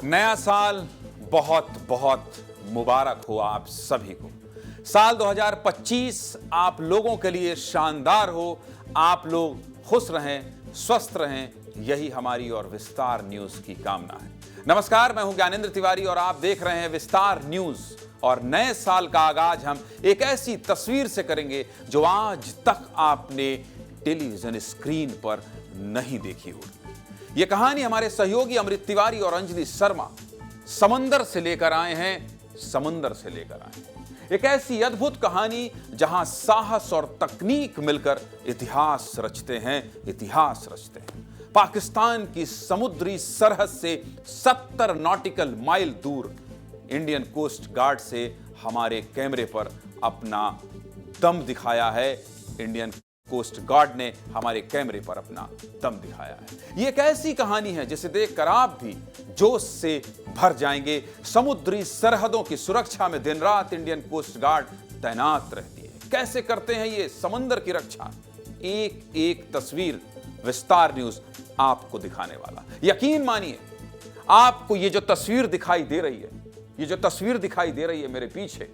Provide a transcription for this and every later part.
नया साल बहुत बहुत मुबारक हो आप सभी को। साल 2025 आप लोगों के लिए शानदार हो। आप लोग खुश रहें, स्वस्थ रहें, यही हमारी और विस्तार न्यूज की कामना है। नमस्कार, मैं हूं ज्ञानेंद्र तिवारी और आप देख रहे हैं विस्तार न्यूज। और नए साल का आगाज हम एक ऐसी तस्वीर से करेंगे जो आज तक आपने टेलीविजन स्क्रीन पर नहीं देखी होगी। यह कहानी हमारे सहयोगी अमृत तिवारी और अंजलि शर्मा समंदर से लेकर आए हैं। समंदर से लेकर आए हैं एक ऐसी अद्भुत कहानी जहां साहस और तकनीक मिलकर इतिहास रचते हैं। इतिहास रचते हैं। पाकिस्तान की समुद्री सरहद से 70 नॉटिकल माइल दूर इंडियन कोस्ट गार्ड से हमारे कैमरे पर अपना दम दिखाया है। इंडियन कोस्ट गार्ड ने हमारे कैमरे पर अपना दम दिखाया है। ये एक ऐसी कहानी है जिसे देखकर आप भी जोश से भर जाएंगे। समुद्री सरहदों की सुरक्षा में दिन रात इंडियन कोस्ट गार्ड तैनात रहती है। कैसे करते हैं ये समंदर की रक्षा, एक एक तस्वीर विस्तार न्यूज आपको दिखाने वाला। यकीन मानिए, आपको ये जो तस्वीर दिखाई दे रही है, ये जो तस्वीर दिखाई दे रही है मेरे पीछे,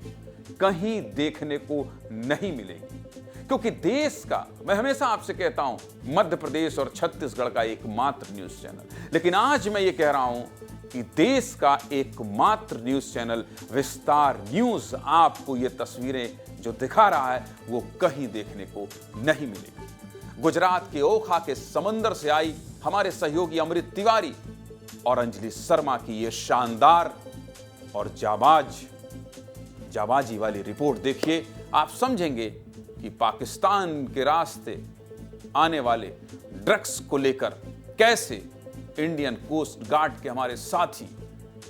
कहीं देखने को नहीं मिलेगी। क्योंकि देश का, मैं हमेशा आपसे कहता हूं, मध्य प्रदेश और छत्तीसगढ़ का एकमात्र न्यूज चैनल, लेकिन आज मैं ये कह रहा हूं कि देश का एकमात्र न्यूज चैनल विस्तार न्यूज आपको ये तस्वीरें जो दिखा रहा है वो कहीं देखने को नहीं मिलेगी। गुजरात के ओखा के समंदर से आई हमारे सहयोगी अमृत तिवारी और अंजलि शर्मा की ये शानदार और जाबाजी वाली रिपोर्ट देखिए, आप समझेंगे कि पाकिस्तान के रास्ते आने वाले ड्रग्स को लेकर कैसे इंडियन कोस्ट गार्ड के हमारे साथी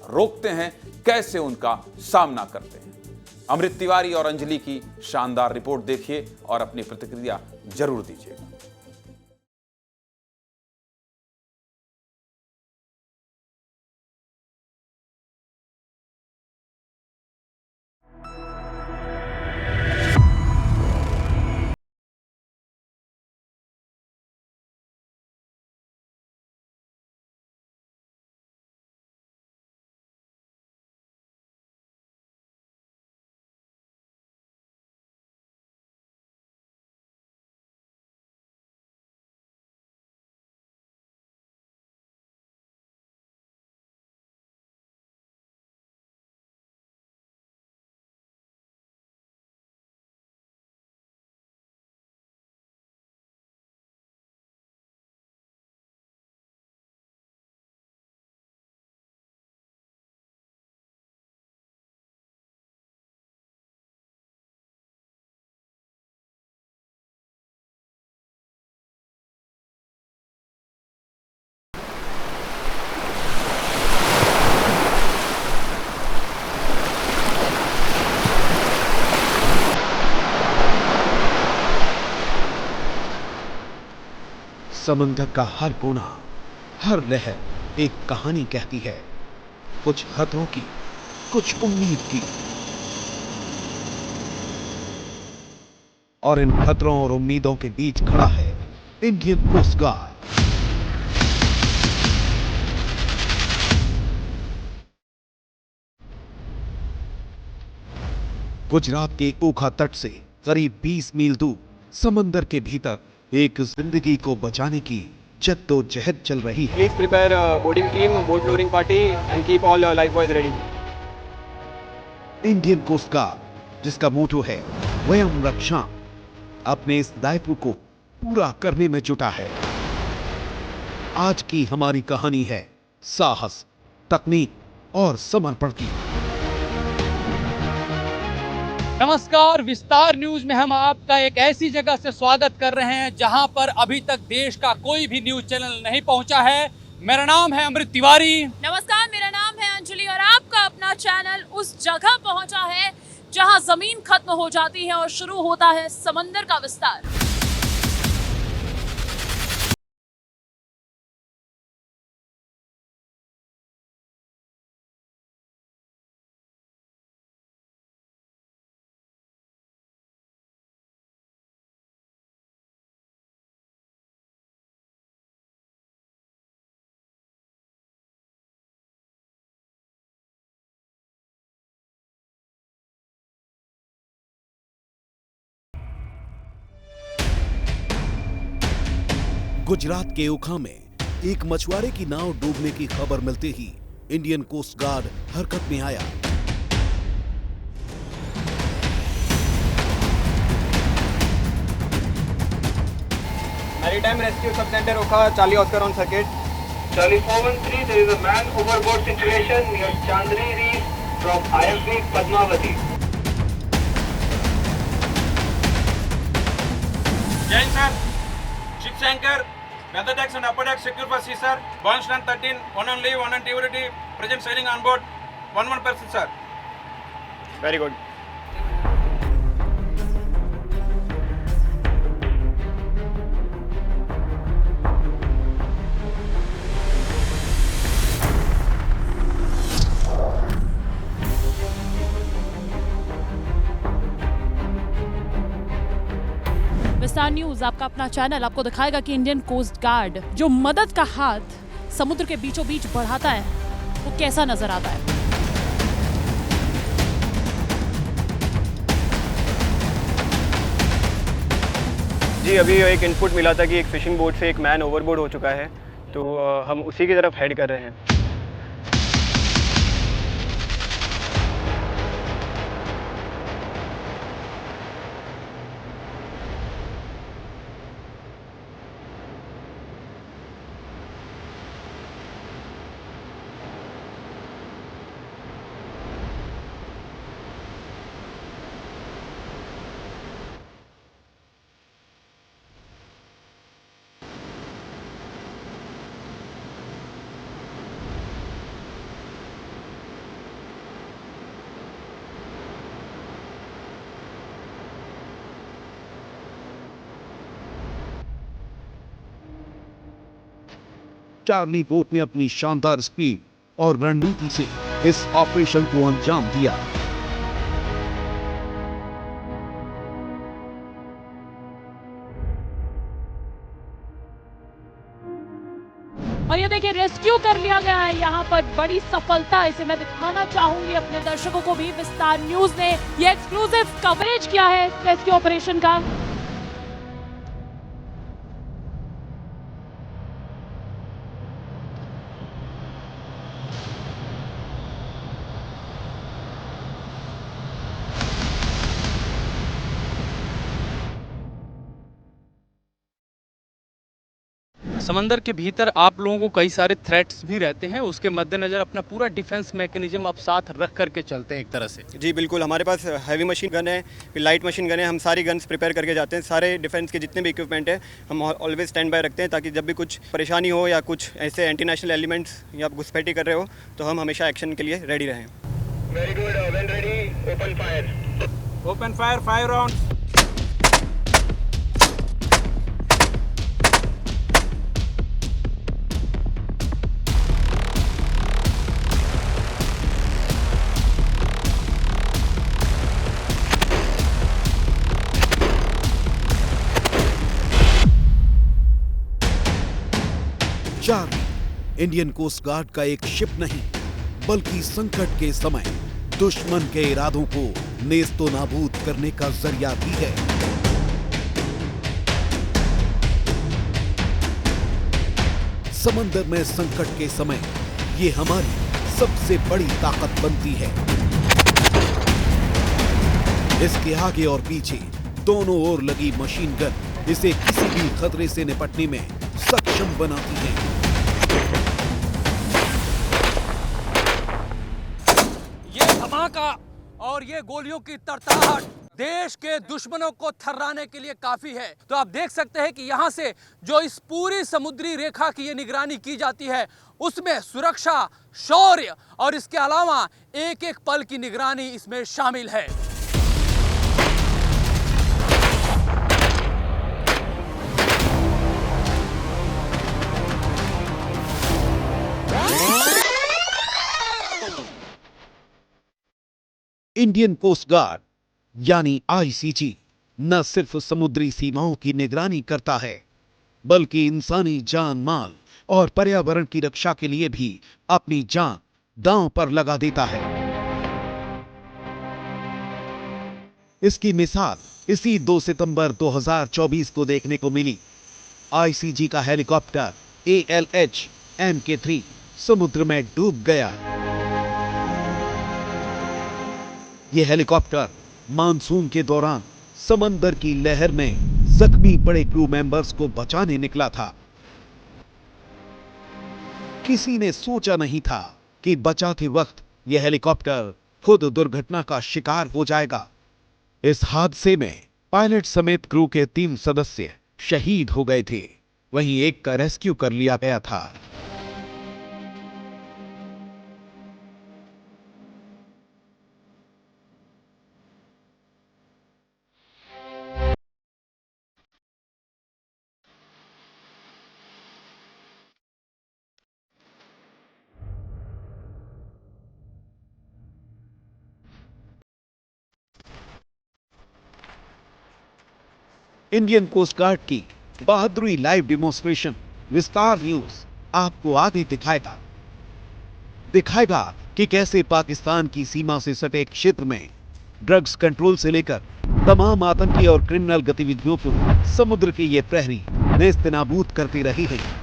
रोकते हैं, कैसे उनका सामना करते हैं। अमृत तिवारी और अंजलि की शानदार रिपोर्ट देखिए और अपनी प्रतिक्रिया जरूर दीजिएगा। समंदर का हर कोना, हर लहर एक कहानी कहती है। कुछ खतरों की, कुछ उम्मीद की। और इन खतरों और उम्मीदों के बीच खड़ा है इंडियन कोस्ट गार्ड। गुजरात के ओखा तट से करीब 20 मील दूर समंदर के भीतर एक जिंदगी को बचाने की जद्दोजहद चल रही है। Please prepare boarding team, boat lowering party and keep all lifebuoys ready. Indian coast guard, जिसका मोटो है वयम रक्षाम, अपने इस दायित्व को पूरा करने में जुटा है। आज की हमारी कहानी है साहस, तकनीक और समर्पण की। नमस्कार, विस्तार न्यूज में हम आपका एक ऐसी जगह से स्वागत कर रहे हैं जहां पर अभी तक देश का कोई भी न्यूज चैनल नहीं पहुंचा है। मेरा नाम है अमृत तिवारी। नमस्कार, मेरा नाम है अंजलि और आपका अपना चैनल उस जगह पहुंचा है जहां जमीन खत्म हो जाती है और शुरू होता है समंदर का विस्तार। गुजरात के ओखा में एक मछुआरे की नाव डूबने की खबर मिलते ही इंडियन कोस्ट गार्ड हरकत में आया। Maritime Rescue Sub Center Okha, Charlie Oscar on circuit. Charlie 413, there is a man overboard situation near Chandri Reef from IFB Padmavati. Jain sir, ship's anchor, weather decks and upper decks secure for sea sir. Bound stand 13, one on leave, one on duty, present sailing on board, one person sir. Very good. विस्तार news आपका अपना channel आपको दिखाएगा कि Indian coast guard जो मदद का हाथ समुद्र के बीचों बीच बढ़ाता है वो कैसा नजर आता है। जी अभी एक इनपुट मिला था कि एक फिशिंग बोट से एक मैन ओवरबोर्ड हो चुका है, तो हम उसी की तरफ हेड कर रहे हैं। चार्ली बोट ने अपनी शानदार स्पीड और रणनीति से इस ऑपरेशन को अंजाम दिया। और ये देखिए रेस्क्यू कर लिया गया है यहाँ पर, बड़ी सफलता। इसे मैं दिखाना चाहूंगी अपने दर्शकों को भी। विस्तार न्यूज ने ये एक्सक्लूसिव कवरेज किया है रेस्क्यू ऑपरेशन का। समंदर के भीतर आप लोगों को कई सारे थ्रेट्स भी रहते हैं, उसके मद्देनजर अपना पूरा डिफेंस मैकेनिज्म आप साथ रख करके चलते हैं एक तरह से। जी बिल्कुल, हमारे पास हैवी मशीन गन है, फिर लाइट मशीन गन है, हम सारी गन्स प्रिपेयर करके जाते हैं। सारे डिफेंस के जितने भी इक्विपमेंट है हम ऑलवेज स्टैंड बाय रखते हैं, ताकि जब भी कुछ परेशानी हो या कुछ ऐसे एंटी नेशनल एलिमेंट्स या घुसपैठी कर रहे हो तो हम हमेशा एक्शन के लिए रेडी रहें। Very good. When ready, open fire. Open fire, 5 rounds. Charlie Indian coast guard का एक शिप नहीं बल्कि संकट के समय दुश्मन के इरादों को नेस्तो नाबूद करने का जरिया भी है। समंदर में संकट के समय ये हमारी सबसे बड़ी ताकत बनती है। इसके आगे और पीछे दोनों ओर लगी मशीन गन इसे किसी भी खतरे से निपटने में सक्षम बनाती है। ये धमाका और ये गोलियों की तड़तड़ाहट देश के दुश्मनों को थर्राने के लिए काफी है। तो आप देख सकते हैं कि यहाँ से जो इस पूरी समुद्री रेखा की ये निगरानी की जाती है उसमें सुरक्षा, शौर्य और इसके अलावा एक एक पल की निगरानी इसमें शामिल है। इंडियन कोस्ट गार्ड यानी आईसीजी न सिर्फ समुद्री सीमाओं की निगरानी करता है बल्कि इंसानी जान माल और पर्यावरण की रक्षा के लिए भी अपनी जान दांव पर लगा देता है। इसकी मिसाल इसी 2 सितंबर 2024 को देखने को मिली। आईसीजी का हेलीकॉप्टर ALH MK3 समुद्र में डूब गया। यह हेलीकॉप्टर मानसून के दौरान समंदर की लहर में जख्मी पड़े क्रू मेंबर्स को बचाने निकला था। किसी ने सोचा नहीं था कि बचाते वक्त यह हेलीकॉप्टर खुद दुर्घटना का शिकार हो जाएगा। इस हादसे में पायलट समेत क्रू के 3 सदस्य शहीद हो गए थे, वहीं एक का रेस्क्यू कर लिया गया था। इंडियन कोस्ट गार्ड की बहादुरी लाइव डेमोन्स्ट्रेशन विस्तार न्यूज आपको आगे दिखाएगा कि कैसे पाकिस्तान की सीमा से सटे क्षेत्र में ड्रग्स कंट्रोल से लेकर तमाम आतंकी और क्रिमिनल गतिविधियों को समुद्र के ये प्रहरी नेस्तनाबूद करते रहे हैं।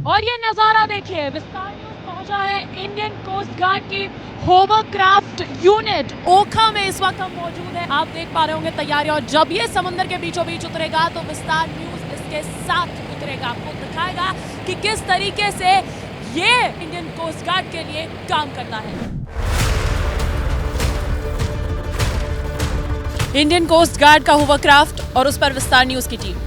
और ये नजारा देखिए, विस्तार न्यूज पहुंचा है इंडियन कोस्ट गार्ड की होवरक्राफ्ट यूनिट ओखा में। इस वक्त हम मौजूद हैं, आप देख पा रहे होंगे तैयारी। और जब ये समंदर के बीचों बीच उतरेगा तो विस्तार न्यूज इसके साथ उतरेगा, आपको दिखाएगा कि किस तरीके से ये इंडियन कोस्ट गार्ड के लिए काम करता है। इंडियन कोस्ट गार्ड का होवरक्राफ्ट और उस पर विस्तार न्यूज की टीम।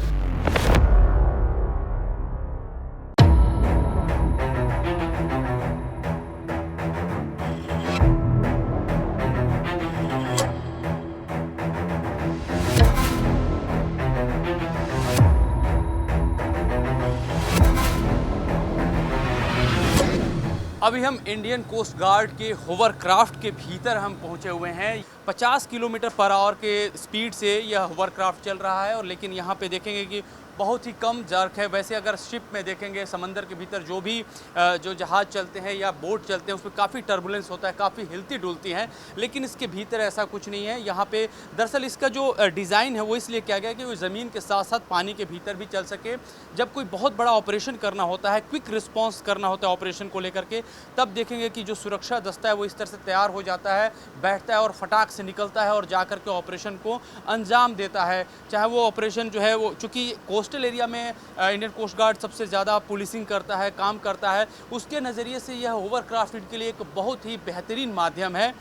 अभी हम इंडियन कोस्ट गार्ड के होवरक्राफ्ट के भीतर हम पहुंचे हुए हैं। 50 किलोमीटर पर आवर के स्पीड से यह होवरक्राफ्ट चल रहा है, और लेकिन यहाँ पे देखेंगे कि बहुत ही कम जर्क है। वैसे अगर शिप में देखेंगे समंदर के भीतर जो भी जो जहाज़ चलते हैं या बोट चलते हैं उसमें काफ़ी टर्बुलेंस होता है, काफ़ी हिलती डुलती हैं, लेकिन इसके भीतर ऐसा कुछ नहीं है। यहाँ पे दरअसल इसका जो डिज़ाइन है वो इसलिए किया गया कि वो ज़मीन के साथ साथ पानी के भीतर भी चल सके। जब कोई बहुत बड़ा ऑपरेशन करना होता है, क्विक रिस्पॉन्स करना होता है ऑपरेशन को लेकर के, तब देखेंगे कि जो सुरक्षा दस्ता है वो इस तरह से तैयार हो जाता है, बैठता है और फटाक से निकलता है और जा कर के ऑपरेशन को अंजाम देता है। चाहे वो ऑपरेशन जो है वो, चूँकि कोस्टल एरिया में इंडियन कोस्ट गार्ड सबसे ज़्यादा पुलिसिंग करता है, काम करता है, उसके नज़रिए से यह होवरक्राफ्ट इनके लिए एक बहुत ही बेहतरीन माध्यम है।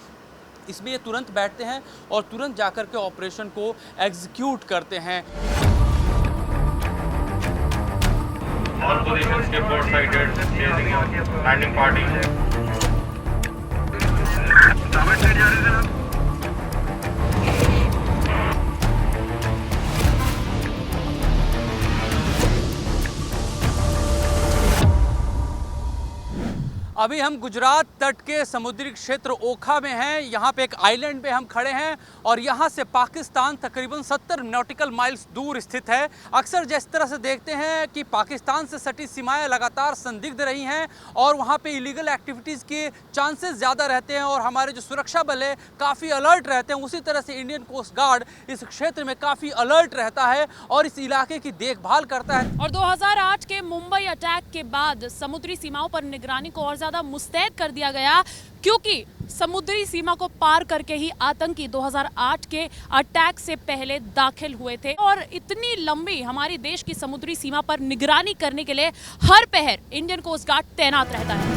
इसमें ये तुरंत बैठते हैं और तुरंत जाकर के ऑपरेशन को एग्जीक्यूट करते हैं। All positions के port sighted, landing party। अभी हम गुजरात तट के समुद्री क्षेत्र ओखा में हैं। यहाँ पे एक आइलैंड पे हम खड़े हैं और यहाँ से पाकिस्तान तकरीबन 70 नॉटिकल माइल्स दूर स्थित है। अक्सर जिस तरह से देखते हैं कि पाकिस्तान से सटी सीमाएं लगातार संदिग्ध रही हैं और वहाँ पे इलीगल एक्टिविटीज़ के चांसेस ज़्यादा रहते हैं और हमारे जो सुरक्षा बल है काफ़ी अलर्ट रहते हैं। उसी तरह से इंडियन कोस्ट गार्ड इस क्षेत्र में काफ़ी अलर्ट रहता है और इस इलाके की देखभाल करता है। और 2008 के मुंबई अटैक के बाद समुद्री सीमाओं पर निगरानी को और ज्यादा मुस्तैद कर दिया गया, क्योंकि समुद्री सीमा को पार करके ही आतंकी 2008 के अटैक से पहले दाखिल हुए थे। और इतनी लंबी हमारी देश की समुद्री सीमा पर निगरानी करने के लिए हर पहर इंडियन कोस्ट गार्ड तैनात रहता है।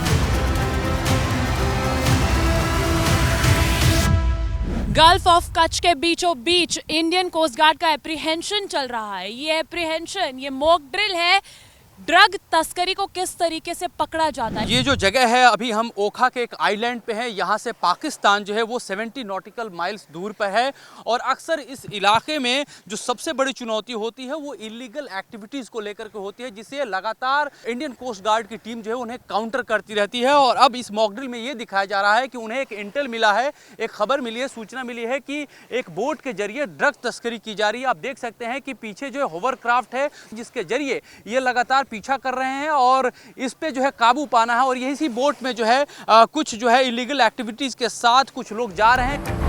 गल्फ ऑफ कच्छ के बीचों बीच इंडियन कोस्ट गार्ड का एप्रीहेंशन चल रहा है। ये एप्रीहेंशन, ये मॉक ड्रिल है ड्रग तस्करी को किस तरीके से पकड़ा जाता है। ये जो जगह है, अभी हम ओखा के एक आइलैंड पे हैं। यहाँ से पाकिस्तान जो है वो 70 नॉटिकल माइल्स दूर पर है और अक्सर इस इलाके में जो सबसे बड़ी चुनौती होती है वो इलीगल एक्टिविटीज़ को लेकर के होती है, जिसे लगातार इंडियन कोस्ट गार्ड की टीम जो है उन्हें काउंटर करती रहती है। और अब इस मॉक ड्रिल में ये दिखाया जा रहा है कि उन्हें एक इंटेल मिला है, एक खबर मिली है, सूचना मिली है कि एक बोट के जरिए ड्रग तस्करी की जा रही है। आप देख सकते हैं कि पीछे जो है होवरक्राफ्ट है, जिसके जरिए ये लगातार पीछा कर रहे हैं और इस पे जो है काबू पाना है। और यही बोट में जो है कुछ जो है इलीगल एक्टिविटीज के साथ कुछ लोग जा रहे हैं।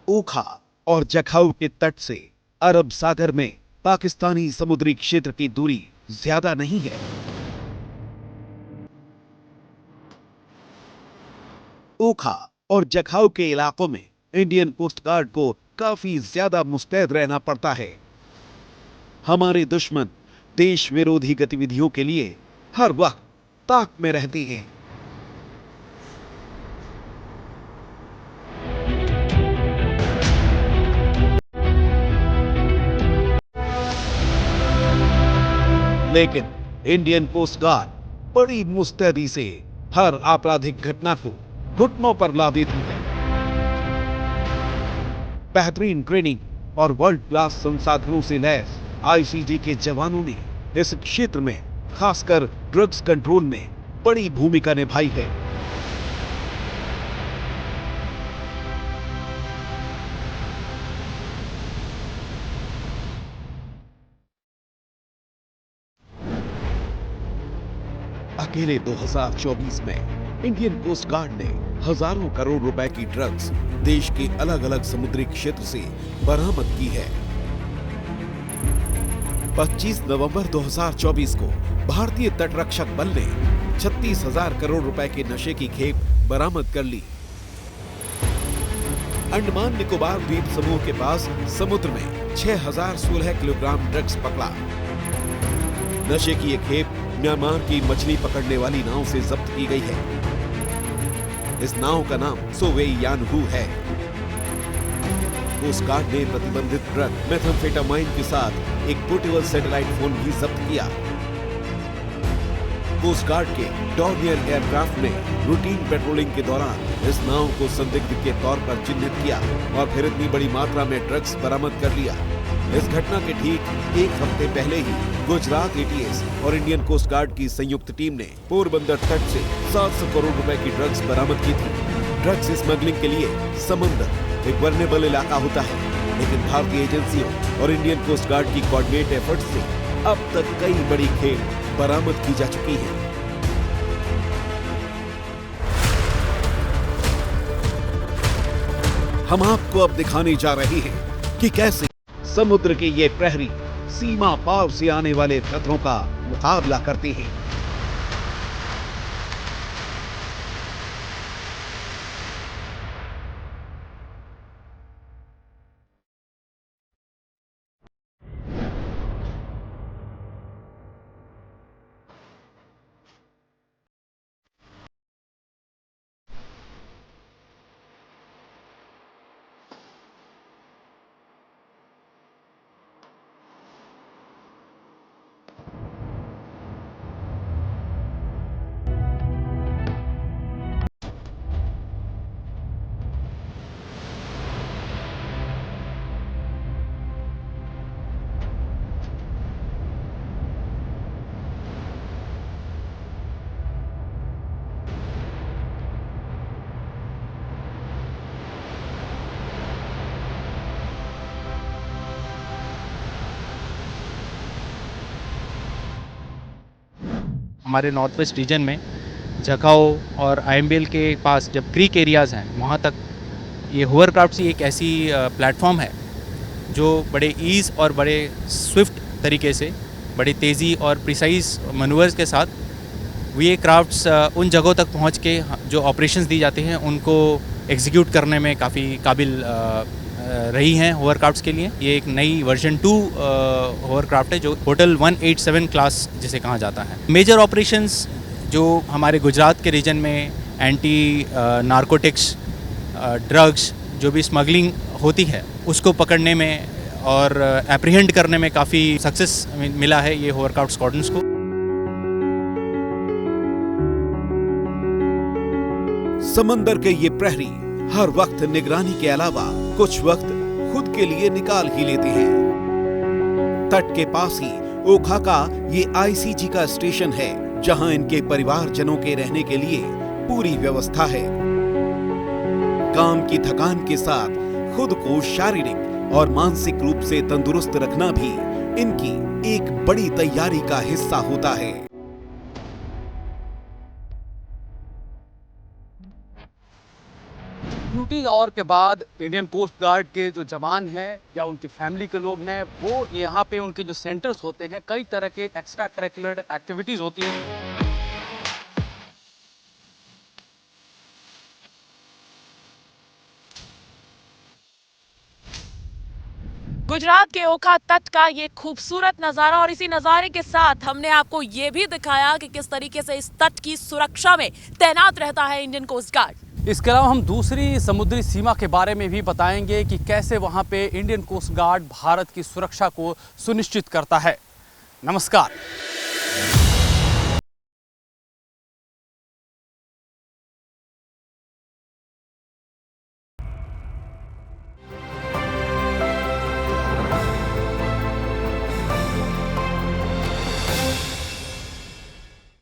ओखा और जखाऊ के तट से अरब सागर में पाकिस्तानी समुद्री क्षेत्र की दूरी ज्यादा नहीं है। ओखा और जखाऊ के इलाकों में इंडियन कोस्ट गार्ड को काफी ज्यादा मुस्तैद रहना पड़ता है। हमारे दुश्मन देश विरोधी गतिविधियों के लिए हर वक्त ताक में रहते हैं। लेकिन इंडियन कोस्ट गार्ड बड़ी मुस्तैदी से हर आपराधिक घटना को घुटनों पर ला देती है। बेहतरीन ट्रेनिंग और वर्ल्ड क्लास संसाधनों से लैस आईसीजी के जवानों ने इस क्षेत्र में खासकर ड्रग्स कंट्रोल में बड़ी भूमिका निभाई है। अकेले 2024 में इंडियन कोस्ट गार्ड ने हजारों करोड़ रुपए की ड्रग्स देश के अलग अलग समुद्री क्षेत्र से बरामद की है। 25 नवंबर 2024 को भारतीय तटरक्षक बल ने 36,000 करोड़ रुपए के नशे की खेप बरामद कर ली। अंडमान निकोबार द्वीप समूह के पास समुद्र में 6,016 किलोग्राम ड्रग्स पकड़ा। नशे की एक खेप म्यांमार की मछली पकड़ने वाली नाव से जब्त की गई है। इस नाव का नाम सोवेई यानहू है। कोस्ट गार्ड ने प्रतिबंधित ड्रग मेथाम्फेटामाइन के साथ एक पोर्टेबल सैटेलाइट फोन भी जब्त किया। कोस्ट गार्ड के डॉर्नियर एयरक्राफ्ट ने रूटीन पेट्रोलिंग के दौरान इस नाव को संदिग्ध के तौर पर चिन्हित किया और फिर इतनी बड़ी मात्रा में ड्रग्स बरामद कर लिया। इस घटना के ठीक एक हफ्ते पहले ही गुजरात एटीएस और इंडियन कोस्ट गार्ड की संयुक्त टीम ने पोरबंदर तट से 700 करोड़ रुपए की ड्रग्स बरामद की थी। ड्रग्स स्मगलिंग के लिए समंदर एक वल्नरेबल इलाका होता है, लेकिन भारतीय एजेंसियों और इंडियन कोस्ट गार्ड की कोऑर्डिनेट एफर्ट्स से अब तक कई बड़ी खेप बरामद की जा चुकी है। हम आपको अब दिखाने जा रहे हैं कि कैसे समुद्र के ये प्रहरी सीमा पार से आने वाले खतरों का मुकाबला करते हैं। हमारे नॉर्थ वेस्ट रीजन में जखाऊ और आईएमबीएल के पास जब क्रीक एरियाज़ हैं वहाँ तक ये होवरक्राफ्ट एक ऐसी प्लेटफॉर्म है जो बड़े ईज़ और बड़े स्विफ्ट तरीके से बड़ी तेज़ी और प्रिसाइज मनूवर्स के साथ ये क्राफ्ट्स उन जगहों तक पहुँच के जो ऑपरेशंस दी जाते हैं उनको एग्जीक्यूट करने में काफ़ी काबिल रही हैं होवरक्राफ्ट्स के लिए। ये एक नई वर्जन 2 होवरक्राफ्ट है जो होटल 187 क्लास जिसे कहा जाता है। मेजर ऑपरेशंस जो हमारे गुजरात के रीजन में एंटी नारकोटिक्स ड्रग्स जो भी स्मगलिंग होती है उसको पकड़ने में और एप्रीहेंड करने में काफ़ी सक्सेस मिला है ये होवरक्राफ्ट स्क्वाड्रन्स को। समंदर के ये प्रहरी हर वक्त निगरानी के अलावा कुछ वक्त खुद के लिए निकाल ही लेते हैं। तट के पास ही ओखा का ये आईसीजी का स्टेशन है, जहां इनके परिवारजनों के रहने के लिए पूरी व्यवस्था है। काम की थकान के साथ खुद को शारीरिक और मानसिक रूप से तंदुरुस्त रखना भी इनकी एक बड़ी तैयारी का हिस्सा होता है। ड्यूटी आवर के बाद इंडियन कोस्ट गार्ड के जो जवान हैं या उनकी फैमिली के लोग हैं, वो यहाँ पे उनके जो सेंटर्स होते हैं, कई तरह के एक्स्ट्रा करिकुलर एक्टिविटीज होती हैं। गुजरात के ओखा तट का ये खूबसूरत नज़ारा, और इसी नज़ारे के साथ हमने आपको ये भी दिखाया कि किस तरीके से इस तट की सुरक्षा में तैनात रहता है इंडियन कोस्ट गार्ड। इसके अलावा हम दूसरी समुद्री सीमा के बारे में भी बताएंगे कि कैसे वहाँ पे इंडियन कोस्ट गार्ड भारत की सुरक्षा को सुनिश्चित करता है। नमस्कार।